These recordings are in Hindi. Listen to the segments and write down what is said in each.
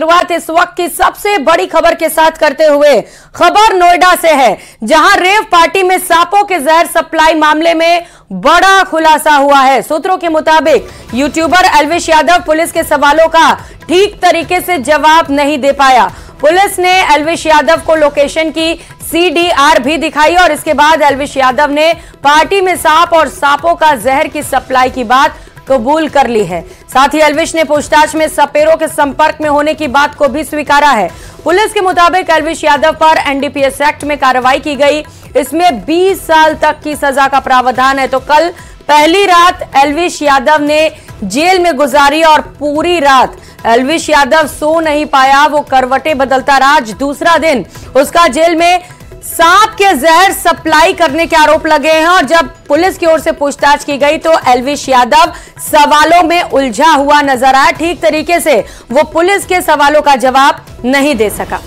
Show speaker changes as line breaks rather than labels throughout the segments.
शुरुआत इस वक्त की सबसे बड़ी खबर के साथ करते हुए। खबर नोएडा से है, जहां रेव पार्टी में सांपों के जहर सप्लाई मामले में बड़ा खुलासा हुआ है। सूत्रों के मुताबिक यूट्यूबर एल्विश यादव पुलिस के सवालों का ठीक तरीके से जवाब नहीं दे पाया। पुलिस ने एल्विश यादव को लोकेशन की CDR भी दिखाई और इसके बाद एल्विश यादव ने पार्टी में सांप और सांपों का जहर की सप्लाई की बात कबूल कर ली है। साथ ही एल्विश ने पूछताछ में सपेरों के संपर्क में होने की बात को भी स्वीकारा है। पुलिस के मुताबिक एल्विश यादव पर NDPS एक्ट में कार्रवाई की गई। इसमें 20 साल तक की सजा का प्रावधान है। तो कल पहली रात एल्विश यादव ने जेल में गुजारी और पूरी रात एल्विश यादव सो नहीं पाया, वो करवटें बदलता रहा। आज दूसरा दिन उसका जेल में सांप के जहर सप्लाई करने के आरोप लगे हैं और जब पुलिस की ओर से पूछताछ की गई तो एल्विश यादव सवालों में उलझा हुआ नजर आया। ठीक तरीके से वो पुलिस के सवालों का जवाब नहीं दे सका।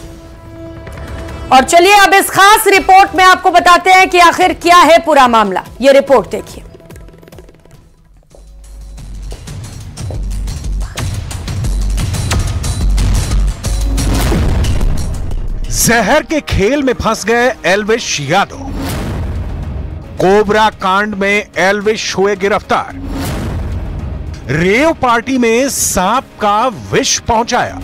और चलिए अब इस खास रिपोर्ट में आपको बताते हैं कि आखिर क्या है पूरा मामला। ये रिपोर्ट देखिए।
जहर के खेल में फंस गए एल्विश यादव। कोबरा कांड में एल्विश हुए गिरफ्तार। रेव पार्टी में सांप का विष पहुंचाया।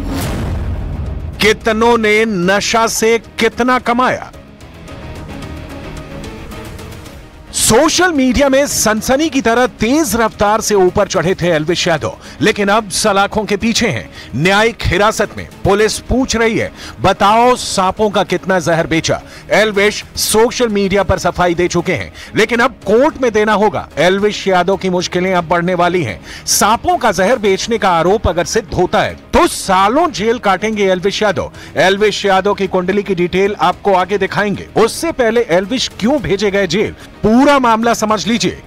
कितनों ने नशा से कितना कमाया। सोशल मीडिया में सनसनी की तरह तेज रफ्तार से ऊपर चढ़े थे एल्विश यादव, लेकिन अब सलाखों के पीछे हैं। न्यायिक हिरासत में पुलिस पूछ रही है, बताओ सांपों का कितना जहर बेचा। एल्विश सोशल मीडिया पर सफाई दे चुके हैं, लेकिन अब कोर्ट में देना होगा। एल्विश यादव की मुश्किलें अब बढ़ने वाली हैं। सांपों का जहर बेचने का आरोप अगर सिद्ध होता है तो सालों जेल काटेंगे एल्विश यादव। एल्विश यादव की कुंडली की डिटेल आपको आगे दिखाएंगे। उससे पहले एल्विश क्यों भेजे गए जेल, पूरा मामला समझ लीजिए।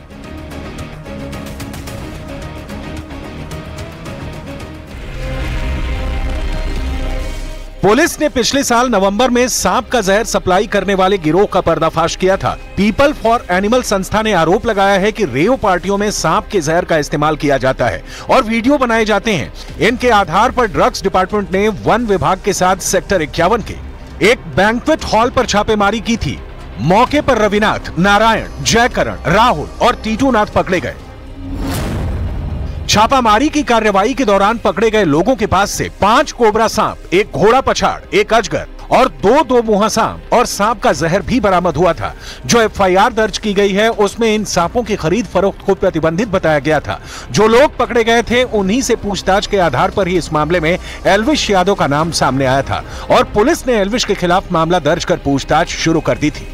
पुलिस ने पिछले साल नवंबर में सांप का जहर सप्लाई करने वाले गिरोह का पर्दाफाश किया था। पीपल फॉर एनिमल संस्था ने आरोप लगाया है कि रेव पार्टियों में सांप के जहर का इस्तेमाल किया जाता है और वीडियो बनाए जाते हैं। इनके आधार पर ड्रग्स डिपार्टमेंट ने वन विभाग के साथ सेक्टर 51 के एक बैंक्वेट हॉल पर छापेमारी की थी। मौके पर रविनाथ, नारायण, जयकरण, राहुल और टीटूनाथ पकड़े गए। छापामारी की कार्रवाई के दौरान पकड़े गए लोगों के पास से 5 कोबरा सांप, एक घोड़ा पछाड़, एक अजगर और 2 मुहा सांप और सांप का जहर भी बरामद हुआ था। जो FIR दर्ज की गई है उसमें इन सांपों की खरीद फरोख्त को प्रतिबंधित बताया गया था। जो लोग पकड़े गए थे उन्हीं से पूछताछ के आधार पर ही इस मामले में एल्विश यादव का नाम सामने आया था और पुलिस ने एल्विश के खिलाफ मामला दर्ज कर पूछताछ शुरू कर दी थी।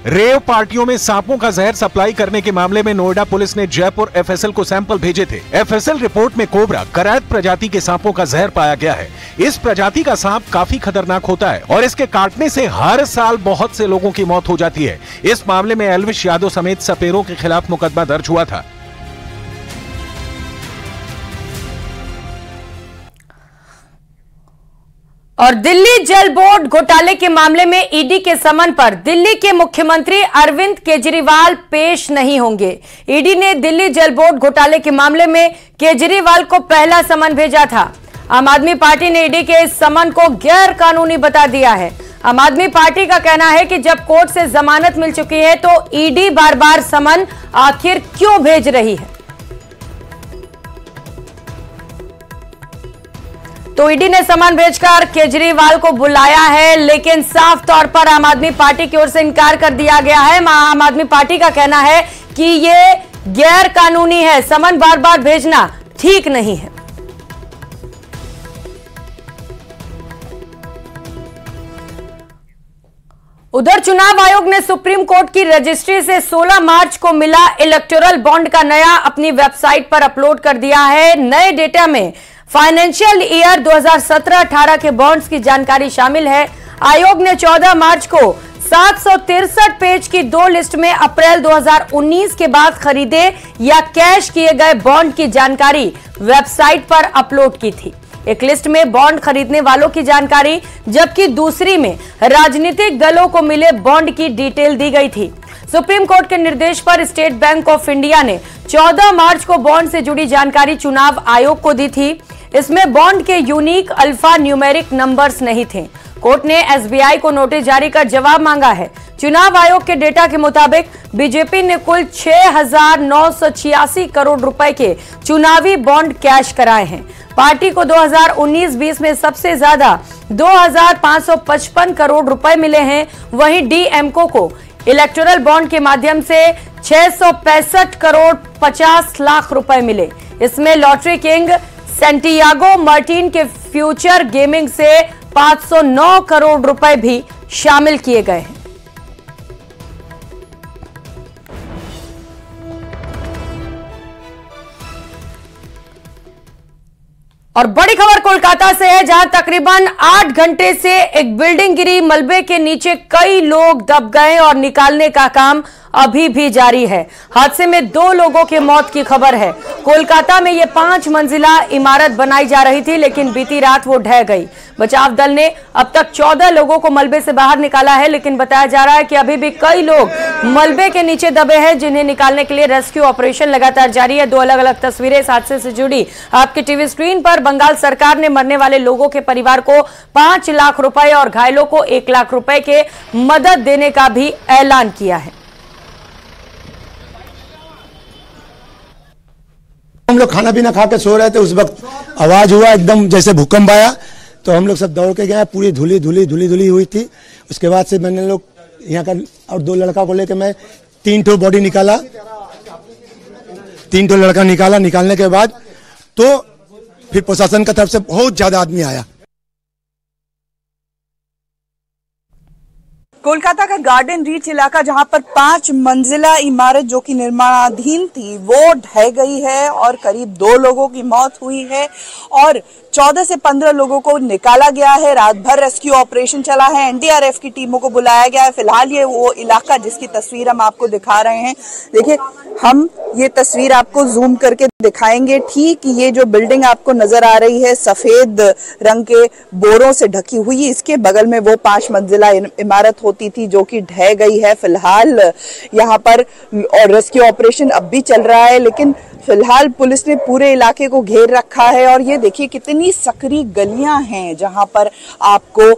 रेव पार्टियों में सांपों का जहर सप्लाई करने के मामले में नोएडा पुलिस ने जयपुर FSL को सैंपल भेजे थे। FSL रिपोर्ट में कोबरा, करैत प्रजाति के सांपों का जहर पाया गया है। इस प्रजाति का सांप काफी खतरनाक होता है और इसके काटने से हर साल बहुत से लोगों की मौत हो जाती है। इस मामले में एल्विश यादव समेत सपेरों के खिलाफ मुकदमा दर्ज हुआ था।
और दिल्ली जल बोर्ड घोटाले के मामले में ईडी के समन पर दिल्ली के मुख्यमंत्री अरविंद केजरीवाल पेश नहीं होंगे। ईडी ने दिल्ली जल बोर्ड घोटाले के मामले में केजरीवाल को पहला समन भेजा था। आम आदमी पार्टी ने ईडी के इस समन को गैर कानूनी बता दिया है। आम आदमी पार्टी का कहना है कि जब कोर्ट से जमानत मिल चुकी है तो ईडी बार बार समन आखिर क्यों भेज रही है। तो ईडी ने समन भेजकर केजरीवाल को बुलाया है, लेकिन साफ तौर पर आम आदमी पार्टी की ओर से इनकार कर दिया गया है। आम आदमी पार्टी का कहना है कि ये गैर कानूनी है, समन बार बार भेजना ठीक नहीं है। उधर चुनाव आयोग ने सुप्रीम कोर्ट की रजिस्ट्री से 16 मार्च को मिला इलेक्टोरल बॉन्ड का नया अपनी वेबसाइट पर अपलोड कर दिया है। नए डेटा में फाइनेंशियल ईयर 2017-18 के बॉन्ड्स की जानकारी शामिल है। आयोग ने 14 मार्च को 763 पेज की 2 लिस्ट में अप्रैल 2019 के बाद खरीदे या कैश किए गए बॉन्ड की जानकारी वेबसाइट पर अपलोड की थी। एक लिस्ट में बॉन्ड खरीदने वालों की जानकारी, जबकि दूसरी में राजनीतिक दलों को मिले बॉन्ड की डिटेल दी गई थी। सुप्रीम कोर्ट के निर्देश पर स्टेट बैंक ऑफ इंडिया ने 14 मार्च को बॉन्ड से जुड़ी जानकारी चुनाव आयोग को दी थी। इसमें बॉन्ड के यूनिक अल्फा न्यूमेरिक नंबर्स नहीं थे। कोर्ट ने एसबीआई को नोटिस जारी कर जवाब मांगा है। चुनाव आयोग के डेटा के मुताबिक बीजेपी ने कुल 6,986 करोड़ रुपए के चुनावी बॉन्ड कैश कराए हैं। पार्टी को 2019-20 में सबसे ज्यादा 2,555 करोड़ रुपए मिले हैं। वहीं डीएमको को इलेक्टोरल बॉन्ड के माध्यम से 665 करोड़ 50 लाख रुपए मिले। इसमें लॉटरी किंग सैंटियागो मार्टिन के फ्यूचर गेमिंग से 509 करोड़ रुपए भी शामिल किए गए हैं। और बड़ी खबर कोलकाता से है, जहां तकरीबन 8 घंटे से एक बिल्डिंग गिरी। मलबे के नीचे कई लोग दब गए और निकालने का काम अभी भी जारी है। हादसे में 2 लोगों की मौत की खबर है। कोलकाता में यह 5 मंजिला इमारत बनाई जा रही थी, लेकिन बीती रात वो ढह गई। बचाव दल ने अब तक 14 लोगों को मलबे से बाहर निकाला है, लेकिन बताया जा रहा है कि अभी भी कई लोग मलबे के नीचे दबे हैं, जिन्हें निकालने के लिए रेस्क्यू ऑपरेशन लगातार जारी है। 2 अलग अलग तस्वीरें इस हादसे से जुड़ी आपकी टीवी स्क्रीन पर। बंगाल सरकार ने मरने वाले लोगों के परिवार को 5 लाख रुपए और घायलों को 1 लाख रुपए के मदद देने का भी ऐलान किया है।
हम लोग खाना पीना खा के सो रहे थे, उस वक्त आवाज हुआ एकदम जैसे भूकंप आया, तो हम लोग सब दौड़ के गए। पूरी धुली हुई थी। उसके बाद से मैंने लोग यहाँ का और 2 लड़का को लेकर मैं 3 ठो बॉडी निकाला। 3 ठो लड़का निकाला। निकालने के बाद तो फिर प्रशासन की तरफ से बहुत ज्यादा आदमी आया।
कोलकाता का गार्डन रीच इलाका, जहां पर 5 मंजिला इमारत जो कि निर्माणाधीन थी, वो ढह गई है और करीब 2 लोगों की मौत हुई है और 14 से 15 लोगों को निकाला गया है। रात भर रेस्क्यू ऑपरेशन चला है। एनडीआरएफ की टीमों को बुलाया गया है। फिलहाल ये वो इलाका जिसकी तस्वीर हम आपको दिखा रहे हैं, देखिए हम ये तस्वीर आपको जूम करके दिखाएंगे। ठीक ये जो बिल्डिंग आपको नजर आ रही है सफेद रंग के बोरों से ढकी हुई, इसके बगल में वो 5 मंजिला इमारत होती थी जो कि ढह गई है। फिलहाल यहाँ पर और रेस्क्यू ऑपरेशन अब भी चल रहा है, लेकिन फिलहाल पुलिस ने पूरे इलाके को घेर रखा है। और ये देखिए कितनी सकरी गलियां हैं जहां पर आपको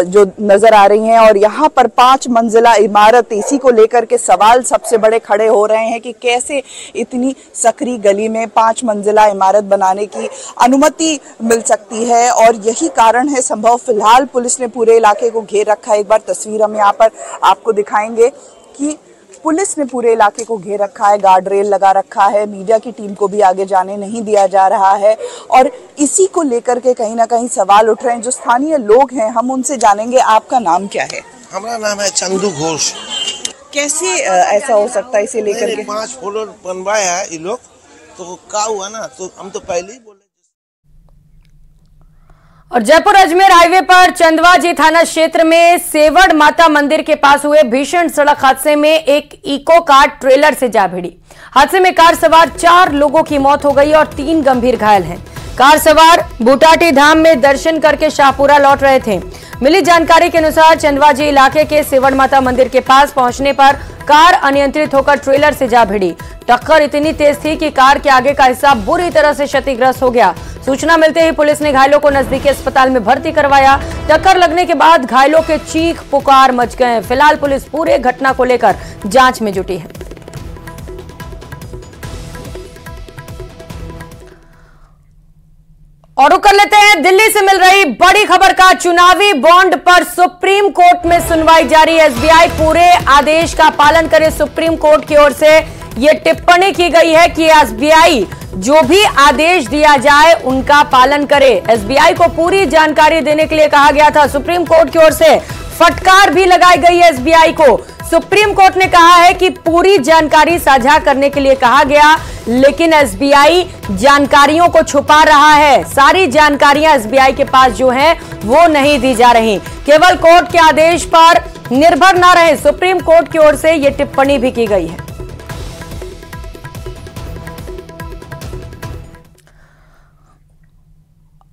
जो नजर आ रही हैं, और यहाँ पर 5 मंजिला इमारत, इसी को लेकर के सवाल सबसे बड़े खड़े हो रहे हैं कि कैसे इतनी सकरी गली में 5 मंजिला इमारत बनाने की अनुमति मिल सकती है। और यही कारण है संभव। फिलहाल पुलिस ने पूरे इलाके को घेर रखा है। एक बार तस्वीर हम यहाँ पर आपको दिखाएंगे कि पुलिस ने पूरे इलाके को घेर रखा है, गार्ड रेल लगा रखा है, मीडिया की टीम को भी आगे जाने नहीं दिया जा रहा है। और इसी को लेकर के कहीं ना कहीं सवाल उठ रहे हैं। जो स्थानीय लोग हैं हम उनसे जानेंगे। आपका नाम क्या है?
हमारा नाम है चंदू घोष।
कैसे ऐसा हो सकता है इसे लेकर के?
5 फ्लोर बनवाया है ये लोग, तो क्या हुआ ना, तो हम तो पहले ही बोले।
और जयपुर अजमेर हाईवे पर चंदवाजी थाना क्षेत्र में सेवड़ माता मंदिर के पास हुए भीषण सड़क हादसे में एक इको कार ट्रेलर से जा भिड़ी। हादसे में कार सवार 4 लोगों की मौत हो गई और 3 गंभीर घायल हैं। कार सवार बुटाटी धाम में दर्शन करके शाहपुरा लौट रहे थे। मिली जानकारी के अनुसार चंदवाजी इलाके के सेवड़ माता मंदिर के पास पहुंचने पर कार अनियंत्रित होकर ट्रेलर से जा भिड़ी। टक्कर इतनी तेज थी कि कार के आगे का हिस्सा बुरी तरह से क्षतिग्रस्त हो गया। सूचना मिलते ही पुलिस ने घायलों को नजदीकी अस्पताल में भर्ती करवाया। टक्कर लगने के बाद घायलों के चीख पुकार मच गए। फिलहाल पुलिस पूरे घटना को लेकर जांच में जुटी है। और रुक कर लेते हैं दिल्ली से मिल रही बड़ी खबर का। चुनावी बॉन्ड पर सुप्रीम कोर्ट में सुनवाई जारी। एसबीआई पूरे आदेश का पालन करे। सुप्रीम कोर्ट की ओर से यह टिप्पणी की गई है कि एसबीआई जो भी आदेश दिया जाए उनका पालन करे। एसबीआई को पूरी जानकारी देने के लिए कहा गया था। सुप्रीम कोर्ट की ओर से फटकार भी लगाई गई है एसबीआई को। सुप्रीम कोर्ट ने कहा है कि पूरी जानकारी साझा करने के लिए कहा गया, लेकिन एसबीआई जानकारियों को छुपा रहा है। सारी जानकारियां एसबीआई के पास जो हैं वो नहीं दी जा रही। केवल कोर्ट के आदेश पर निर्भर न रहे, सुप्रीम कोर्ट की ओर से यह टिप्पणी भी की गई है।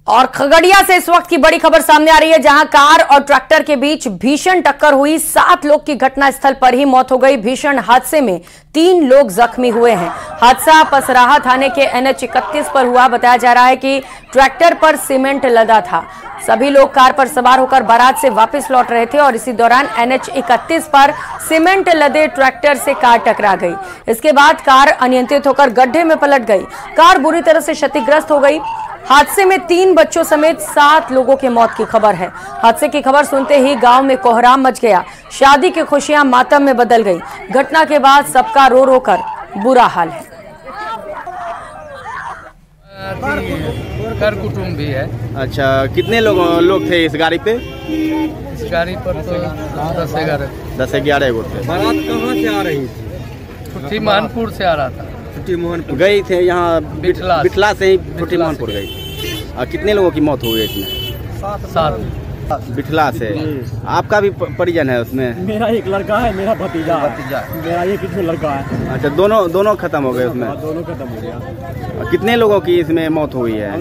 और खगड़िया से इस वक्त की बड़ी खबर सामने आ रही है, जहां कार और ट्रैक्टर के बीच भीषण टक्कर हुई। 7 लोग की घटनास्थल पर ही मौत हो गई। भीषण हादसे में 3 लोग जख्मी हुए हैं। हादसा पसराहा थाने के NH 31 पर हुआ। बताया जा रहा है कि ट्रैक्टर पर सीमेंट लदा था। सभी लोग कार पर सवार होकर बारात से वापस लौट रहे थे और इसी दौरान NH 31 पर सीमेंट लदे ट्रैक्टर से कार टकरा गई। इसके बाद कार अनियंत्रित होकर गड्ढे में पलट गई। कार बुरी तरह से क्षतिग्रस्त हो गई। हादसे में 3 बच्चों समेत 7 लोगों की मौत की खबर है। हादसे की खबर सुनते ही गांव में कोहराम मच गया। शादी की खुशियां मातम में बदल गई। घटना के बाद सबका रो रो कर बुरा हाल है।
कर कुटुंब भी है।
अच्छा, कितने लोग थे इस गाड़ी पे?
इस गाड़ी पर तो
10-11 लोग थे।
बारात कहाँ से आ रही थी?
छुट्टी मानपुर से आ रहा था।
गई थे यहाँ बिठला से ही छुट्टी मोहनपुर गई। और कितने लोगों की मौत हुई इसमें?
7
बिठला से। आपका भी परिजन है उसमें?
मेरा एक लड़का है, मेरा भतीजा मेरा एक लड़का है।
अच्छा, दोनों खत्म हो गए उसमें?
दोनों खत्म हो गया।
और कितने लोगों की इसमें मौत हुई है?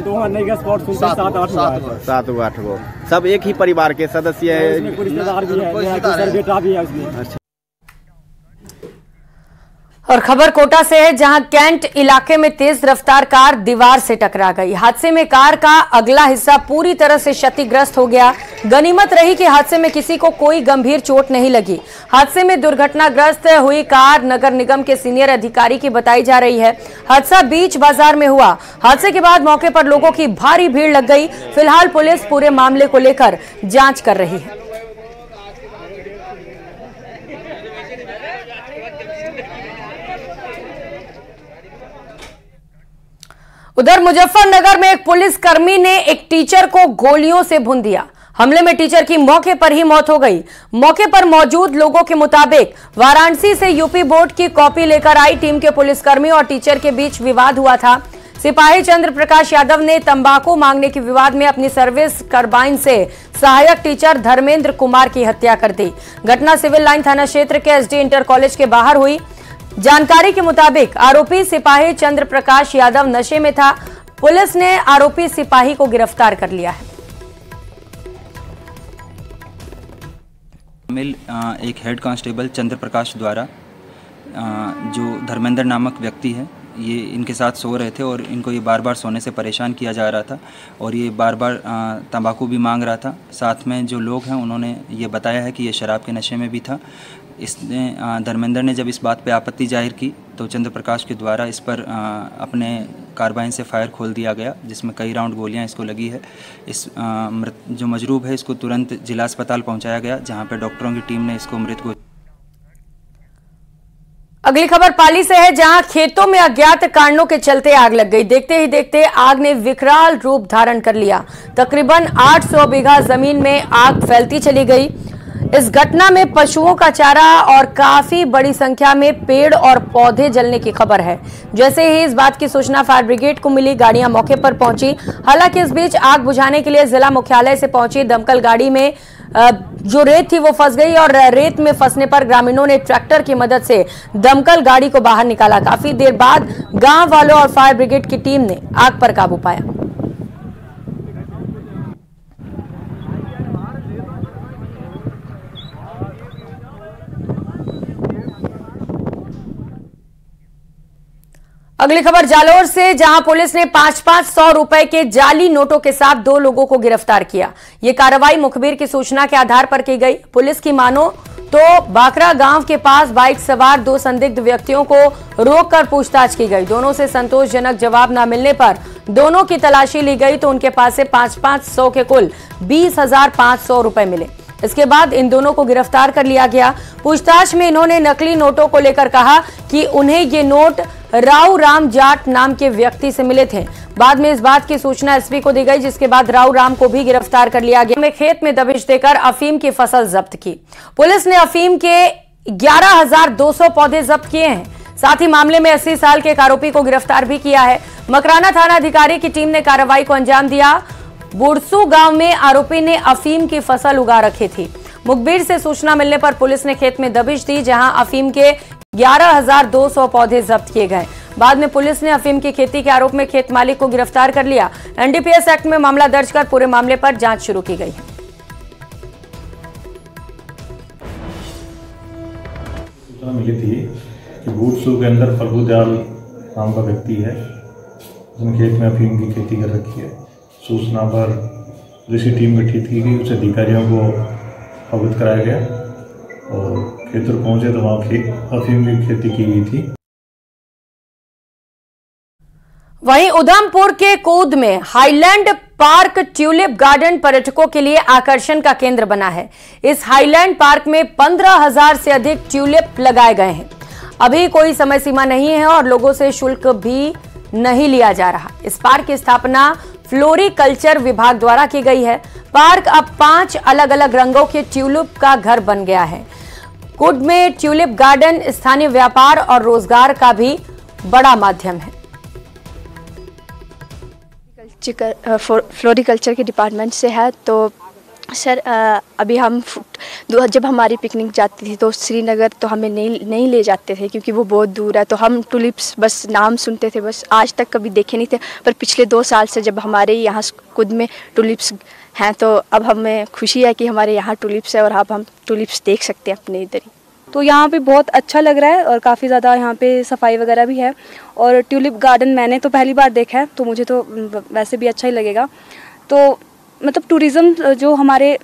7-8
गो। सब एक ही परिवार के सदस्य है?
बेटा भी है उसमें।
अच्छा।
और खबर कोटा से है, जहां कैंट इलाके में तेज रफ्तार कार दीवार से टकरा गई। हादसे में कार का अगला हिस्सा पूरी तरह से क्षतिग्रस्त हो गया। गनीमत रही कि हादसे में किसी को कोई गंभीर चोट नहीं लगी। हादसे में दुर्घटनाग्रस्त हुई कार नगर निगम के सीनियर अधिकारी की बताई जा रही है। हादसा बीच बाजार में हुआ। हादसे के बाद मौके पर लोगों की भारी भीड़ लग गई। फिलहाल पुलिस पूरे मामले को लेकर जांच कर रही है। उधर मुजफ्फरनगर में एक पुलिसकर्मी ने एक टीचर को गोलियों से भून दिया। हमले में टीचर की मौके पर ही मौत हो गई। मौके पर मौजूद लोगों के मुताबिक वाराणसी से यूपी बोर्ड की कॉपी लेकर आई टीम के पुलिसकर्मी और टीचर के बीच विवाद हुआ था। सिपाही चंद्र प्रकाश यादव ने तंबाकू मांगने के विवाद में अपनी सर्विस कार्बाइन से सहायक टीचर धर्मेंद्र कुमार की हत्या कर दी। घटना सिविल लाइन थाना क्षेत्र के SD इंटर कॉलेज के बाहर हुई। जानकारी के मुताबिक आरोपी सिपाही चंद्र प्रकाश यादव नशे में था। पुलिस ने आरोपी सिपाही को गिरफ्तार कर लिया है।
एक हेड कांस्टेबल चंद्र प्रकाश द्वारा जो धर्मेंद्र नामक व्यक्ति है, ये इनके साथ सो रहे थे और इनको ये बार बार सोने से परेशान किया जा रहा था और ये बार बार तंबाकू भी मांग रहा था। साथ में जो लोग हैं उन्होंने ये बताया है कि ये शराब के नशे में भी था। इसने धर्मेंद्र ने जब इस बात पे आपत्ति जाहिर की तो चंद्र प्रकाश के द्वारा इस पर अपने कार्बाइन से फायर खोल दिया गया, जिसमें कई राउंड गोलियां इसको लगी है। इस जो मजरूब है इसको तुरंत जिला अस्पताल पहुंचाया गया, जहां पे डॉक्टरों की टीम ने इसको मृत घोषित।
अगली खबर पाली से है, जहां खेतों में अज्ञात कारणों के चलते आग लग गई। देखते ही देखते आग ने विकराल रूप धारण कर लिया। तकरीबन 800 बीघा जमीन में आग फैलती चली गई। इस घटना में पशुओं का चारा और काफी बड़ी संख्या में पेड़ और पौधे जलने की खबर है। जैसे ही इस बात की सूचना फायर ब्रिगेड को मिली, गाड़ियां मौके पर पहुंची। हालांकि इस बीच आग बुझाने के लिए जिला मुख्यालय से पहुंची दमकल गाड़ी में जो रेत थी वो फंस गई और रेत में फंसने पर ग्रामीणों ने ट्रैक्टर की मदद से दमकल गाड़ी को बाहर निकाला। काफी देर बाद गांव वालों और फायर ब्रिगेड की टीम ने आग पर काबू पाया। अगली खबर जालोर से, जहां पुलिस ने 500 रुपए के जाली नोटों के साथ 2 लोगों को गिरफ्तार किया। यह कार्रवाई मुखबिर की सूचना के आधार पर की गई। पुलिस की मानो तो बाकरा गांव के पास बाइक सवार 2 संदिग्ध व्यक्तियों को रोककर पूछताछ की गई। दोनों से संतोषजनक जवाब न मिलने पर दोनों की तलाशी ली गई तो उनके पास से 500 के कुल 20,500 रुपए मिले। इसके बाद इन दोनों को गिरफ्तार कर लिया गया। पूछताछ में इन्होंने नकली नोटों को लेकर कहा कि उन्हें ये नोट राव राम जाट नाम के व्यक्ति से मिले थे। बाद में इस बात की सूचना एसपी को दी गई, जिसके बाद राव राम को भी गिरफ्तार कर लिया गया। खेत में दबिश देकर अफीम की फसल जब्त की। पुलिस ने अफीम के 11,200 पौधे जब्त किए हैं। साथ ही मामले में 80 साल के एक आरोपी को गिरफ्तार भी किया है। मकराना थाना अधिकारी की टीम ने कार्रवाई को अंजाम दिया। बुड़सू गांव में आरोपी ने अफीम की फसल उगा रखी थी। मुखबिर से सूचना मिलने पर पुलिस ने खेत में दबिश दी, जहां अफीम के 11,200 पौधे जब्त किए गए। बाद में पुलिस ने अफीम की खेती के आरोप में खेत मालिक को गिरफ्तार कर लिया। एनडीपीएस एक्ट में मामला दर्ज कर पूरे मामले पर जांच शुरू की गई है।
सूचना मिली थी कि बूटसू के अंदर फल्गू दयाल नाम का व्यक्ति है, उसने खेत में अफीम की खेती कर रखी है। सूचना पर पुलिस की टीम गठित की गई, उस अधिकारियों को अवगत कराया गया और खेत पर पहुंचे तो वहाँ अफीम की खेती की गई थी।
वहीं उधमपुर के कूद में हाईलैंड पार्क ट्यूलिप गार्डन पर्यटकों के लिए आकर्षण का केंद्र बना है। इस हाईलैंड पार्क में 15,000 से अधिक ट्यूलिप लगाए गए हैं। अभी कोई समय सीमा नहीं है और लोगों से शुल्क भी नहीं लिया जा रहा। इस पार्क की स्थापना फ्लोरिकल्चर विभाग द्वारा की गई है। पार्क अब 5 अलग अलग रंगों के ट्यूलिप का घर बन गया है। कुड में ट्यूलिप गार्डन स्थानीय व्यापार और रोजगार का भी बड़ा माध्यम है।
फ्लोरिकल्चर के डिपार्टमेंट से है। तो सर अभी हम जब हमारी पिकनिक जाती थी तो श्रीनगर तो हमें नहीं ले जाते थे क्योंकि वो बहुत दूर है। तो हम टुलिप्स बस नाम सुनते थे, बस आज तक कभी देखे नहीं थे। पर पिछले 2 साल से जब हमारे यहाँ खुद में टुलिप्स हैं तो अब हमें खुशी है कि हमारे यहाँ टुलिप्स है और अब हम टुलिप्स देख सकते हैं अपने इधर ही।
तो यहाँ पे बहुत अच्छा लग रहा है और काफ़ी ज़्यादा यहाँ पे सफाई वगैरह भी है। और ट्यूलिप गार्डन मैंने तो पहली बार देखा है तो मुझे तो वैसे भी अच्छा ही लगेगा। तो मतलब टूरिज़्म जो हमारे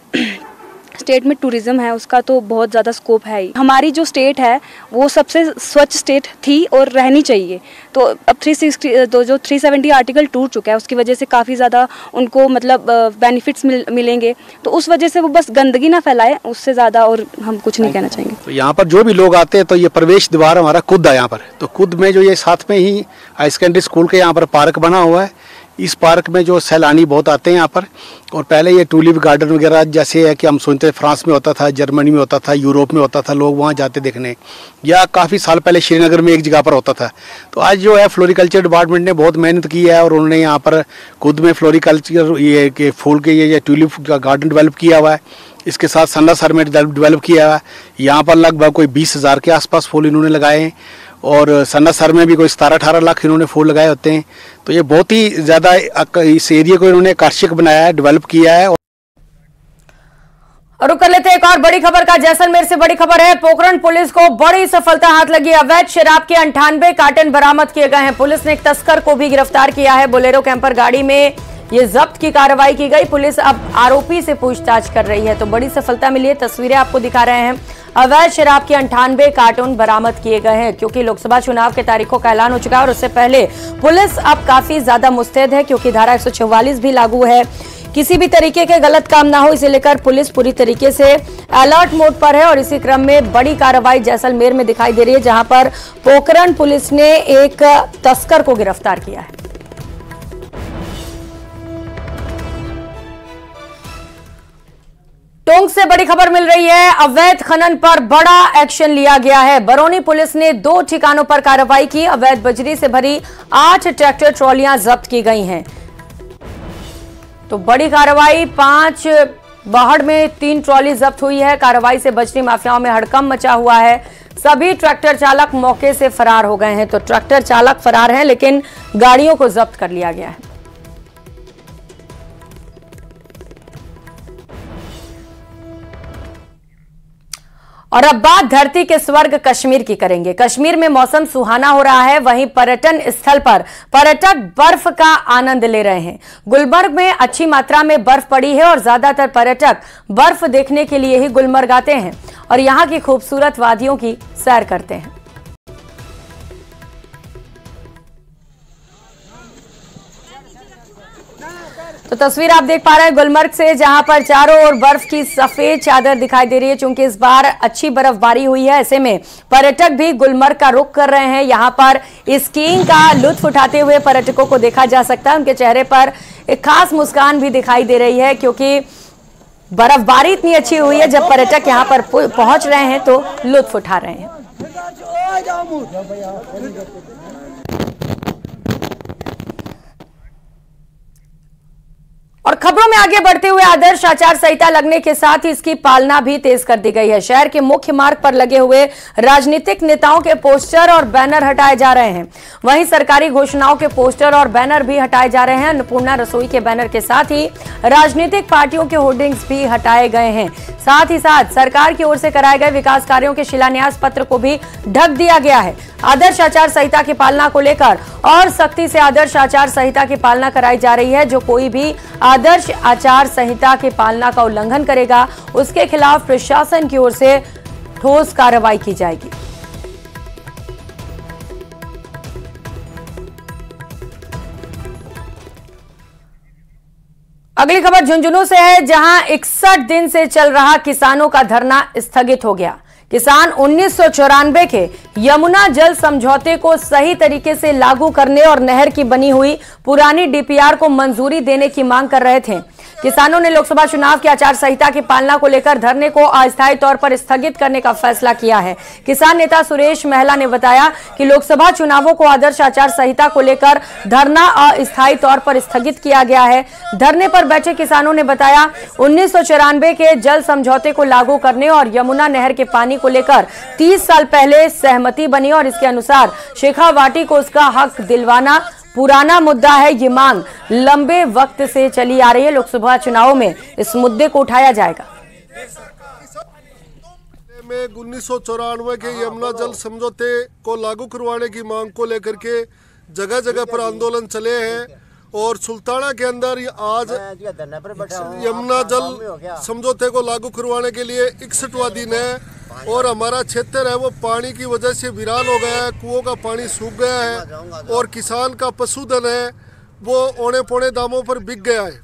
स्टेट में टूरिज़्म है उसका तो बहुत ज़्यादा स्कोप है ही। हमारी जो स्टेट है वो सबसे स्वच्छ स्टेट थी और रहनी चाहिए। तो अब 370 आर्टिकल टूट चुका है, उसकी वजह से काफ़ी ज़्यादा उनको मतलब बेनिफिट्स मिलेंगे। तो उस वजह से वो बस गंदगी ना फैलाए, उससे ज़्यादा और हम कुछ नहीं कहना चाहेंगे।
तो यहाँ पर जो भी लोग आते हैं तो ये प्रवेश द्वार हमारा खुद है यहाँ पर। तो खुद में जो ये साथ में ही हाई सेकेंडरी स्कूल के यहाँ पर पार्क बना हुआ है। इस पार्क में जो सैलानी बहुत आते हैं यहाँ पर। और पहले ये टूलिप गार्डन वगैरह जैसे है कि हम सुनते फ्रांस में होता था, जर्मनी में होता था, यूरोप में होता था, लोग वहाँ जाते देखने, या काफ़ी साल पहले श्रीनगर में एक जगह पर होता था। तो आज जो है फ्लोरिकल्चर डिपार्टमेंट ने बहुत मेहनत की है और उन्होंने यहाँ पर खुद में फ्लोरिकल्चर ये के फूल के ये ट्यूलिप का गार्डन डेवलप किया हुआ है। इसके साथ सन्नासर में डेवलप किया हुआ है। यहाँ पर लगभग कोई 20,000 के आसपास फूल इन्होंने लगाए हैं और सन्नासर में भी कोई 17-18 लाख इन्होंने फूल लगाए होते हैं। तो ये बहुत ही ज़्यादा इस एरिया को इन्होंने आकर्षक बनाया है, डेवलप किया है।
और रुक कर लेते हैं एक और बड़ी खबर का। जैसलमेर से बड़ी खबर है, पोखरण पुलिस को बड़ी सफलता हाथ लगी। अवैध शराब के 98 कार्टन बरामद किए गए हैं। पुलिस ने एक तस्कर को भी गिरफ्तार किया है। बोलेरो कैंपर गाड़ी में ये जब्त की कार्रवाई की गई। पुलिस अब आरोपी से पूछताछ कर रही है। तो बड़ी सफलता मिली है, तस्वीरें आपको दिखा रहे हैं। अवैध शराब के 98 कार्टून बरामद किए गए हैं क्योंकि लोकसभा चुनाव के तारीखों का ऐलान हो चुका है और उससे पहले पुलिस अब काफी ज्यादा मुस्तैद है क्योंकि धारा 144 भी लागू है। किसी भी तरीके के गलत काम ना हो इसे लेकर पुलिस पूरी तरीके से अलर्ट मोड पर है। और इसी क्रम में बड़ी कार्रवाई जैसलमेर में दिखाई दे रही है जहां पर पोखरण पुलिस ने एक तस्कर को गिरफ्तार किया है। टोंक से बड़ी खबर मिल रही है, अवैध खनन पर बड़ा एक्शन लिया गया है। बरौनी पुलिस ने 2 ठिकानों पर कार्रवाई की। अवैध बजरी से भरी 8 ट्रैक्टर ट्रॉलियां जब्त की गई हैं। तो बड़ी कार्रवाई, 5 बाहड़ में 3 ट्रॉली जब्त हुई है। कार्रवाई से बजरी माफियाओं में हड़कंप मचा हुआ है। सभी ट्रैक्टर चालक मौके से फरार हो गए हैं। तो ट्रैक्टर चालक फरार हैं लेकिन गाड़ियों को जब्त कर लिया गया है। और अब बात धरती के स्वर्ग कश्मीर की करेंगे। कश्मीर में मौसम सुहाना हो रहा है, वहीं पर्यटन स्थल पर पर्यटक बर्फ का आनंद ले रहे हैं। गुलमर्ग में अच्छी मात्रा में बर्फ पड़ी है और ज्यादातर पर्यटक बर्फ देखने के लिए ही गुलमर्ग आते हैं और यहां की खूबसूरत वादियों की सैर करते हैं। तो तस्वीर आप देख पा रहे हैं गुलमर्ग से, जहां पर चारों ओर बर्फ की सफेद चादर दिखाई दे रही है। चूंकि इस बार अच्छी बर्फबारी हुई है, ऐसे में पर्यटक भी गुलमर्ग का रुख कर रहे हैं। यहां पर स्कीइंग का लुत्फ उठाते हुए पर्यटकों को देखा जा सकता है। उनके चेहरे पर एक खास मुस्कान भी दिखाई दे रही है क्योंकि बर्फबारी इतनी अच्छी हुई है। जब पर्यटक यहां पर पहुंच रहे हैं तो लुत्फ उठा रहे हैं। और खबरों में आगे बढ़ते हुए आदर्श आचार संहिता लगने के साथ ही इसकी पालना भी तेज कर दी गई है। शहर के मुख्य मार्ग पर लगे हुए राजनीतिक नेताओं के पोस्टर और बैनर हटाए जा रहे हैं। वहीं सरकारी घोषणाओं के पोस्टर और बैनर भी हटाए जा रहे हैं। अन्नपूर्णा रसोई के बैनर के साथ ही राजनीतिक पार्टियों के होर्डिंग्स भी हटाए गए हैं। साथ ही साथ सरकार की ओर से कराए गए विकास कार्यों के शिलान्यास पत्र को भी ढक दिया गया है। आदर्श आचार संहिता की पालना को लेकर और सख्ती से आदर्श आचार संहिता की पालना कराई जा रही है। जो कोई भी आदर्श आचार संहिता की पालना का उल्लंघन करेगा उसके खिलाफ प्रशासन की ओर से ठोस कार्रवाई की जाएगी। अगली खबर झुंझुनू से है, जहां 61 दिन से चल रहा किसानों का धरना स्थगित हो गया। किसान 1994 के यमुना जल समझौते को सही तरीके से लागू करने और नहर की बनी हुई पुरानी डीपीआर को मंजूरी देने की मांग कर रहे थे। किसानों ने लोकसभा चुनाव की आचार संहिता की पालना को लेकर धरने को अस्थायी तौर पर स्थगित करने का फैसला किया है। किसान नेता सुरेश महला ने बताया कि लोकसभा चुनावों को आदर्श आचार संहिता को लेकर धरना अस्थायी तौर पर स्थगित किया गया है। धरने पर बैठे किसानों ने बताया 1994 के जल समझौते को लागू करने और यमुना नहर के पानी को लेकर 30 साल पहले सहमति बनी और इसके अनुसार शेखावाटी को उसका हक दिलवाना पुराना मुद्दा है। ये मांग लंबे वक्त से चली आ रही है। लोकसभा चुनावों में इस मुद्दे को उठाया जाएगा।
में 1994 के यमुना जल समझौते को लागू करवाने की मांग को लेकर के जगह जगह पर आंदोलन चले हैं और सुल्ताना के अंदर आज यमुना जल समझौते को लागू करवाने के लिए 61वां दिन है और हमारा क्षेत्र है वो पानी की वजह से वीरान हो गया है। कुओं का पानी सूख गया है और किसान का पशुधन है वो औने पौने दामों पर बिक गया है।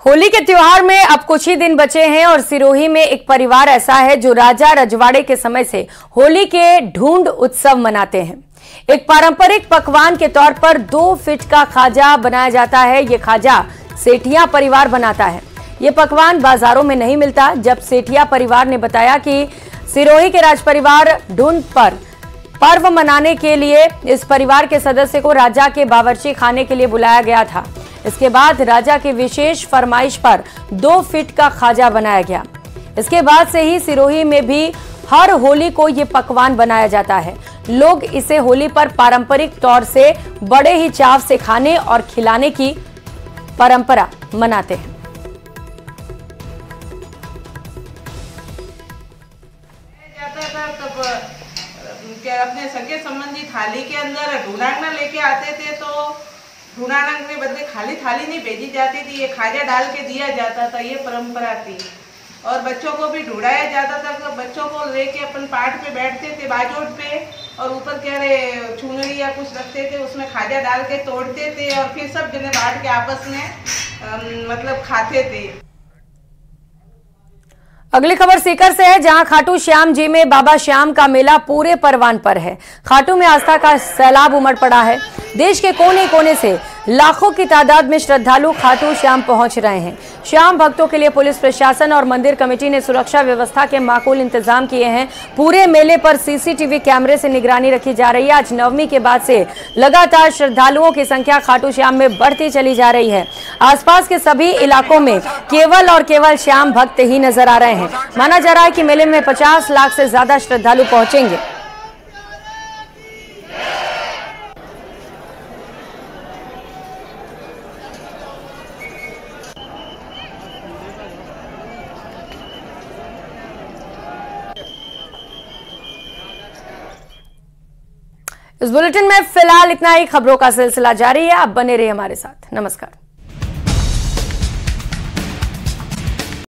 होली के त्योहार में अब कुछ ही दिन बचे हैं और सिरोही में एक परिवार ऐसा है जो राजा रजवाड़े के समय से होली के ढूंढ उत्सव मनाते हैं। एक पारंपरिक पकवान के तौर पर 2 फीट का खाजा बनाया जाता है। ये खाजा सेठिया परिवार बनाता है। ये पकवान बाजारों में नहीं मिलता। जब सेठिया परिवार ने बताया कि सिरोही के राज परिवार ढूंढ पर पर्व मनाने के लिए इस परिवार के सदस्य को राजा के बावर्ची खाने के लिए बुलाया गया था। इसके बाद राजा के विशेष फरमाइश पर 2 फीट का खाजा बनाया गया। इसके बाद से ही सिरोही में भी हर होली को ये पकवान बनाया जाता है। लोग इसे होली पर पारंपरिक तौर से बड़े ही चाव से खाने और खिलाने की परंपरा मनाते हैं।
अपने सगे संबंधी थाली के अंदर ढूंढांगना लेके आते थे तो ढूंढांग में बदले खाली थाली नहीं भेजी जाती थी, ये खाजा डाल के दिया जाता था। ये परंपरा थी और बच्चों को भी ढूंढाया जाता था। तो बच्चों को लेके अपन पाट पे बैठते थे बाजोट पे और ऊपर क्या रहे चुनरी या कुछ रखते थे, उसमें खाजा डाल के तोड़ते थे और फिर सब जने बांट के आपस में मतलब खाते थे।
अगली खबर सीकर से है, जहां खाटू श्याम जी में बाबा श्याम का मेला पूरे परवान पर है। खाटू में आस्था का सैलाब उमड़ पड़ा है। देश के कोने कोने से लाखों की तादाद में श्रद्धालु खाटू श्याम पहुंच रहे हैं। श्याम भक्तों के लिए पुलिस प्रशासन और मंदिर कमेटी ने सुरक्षा व्यवस्था के माकूल इंतजाम किए हैं। पूरे मेले पर सीसीटीवी कैमरे से निगरानी रखी जा रही है। आज नवमी के बाद से लगातार श्रद्धालुओं की संख्या खाटू श्याम में बढ़ती चली जा रही है। आसपास के सभी इलाकों में केवल और केवल श्याम भक्त ही नजर आ रहे हैं। माना जा रहा है कि मेले में 50 लाख से ज्यादा श्रद्धालु पहुंचेंगे। इस बुलेटिन में फिलहाल इतना ही। खबरों का सिलसिला जारी है, आप बने रहिए हमारे साथ। नमस्कार।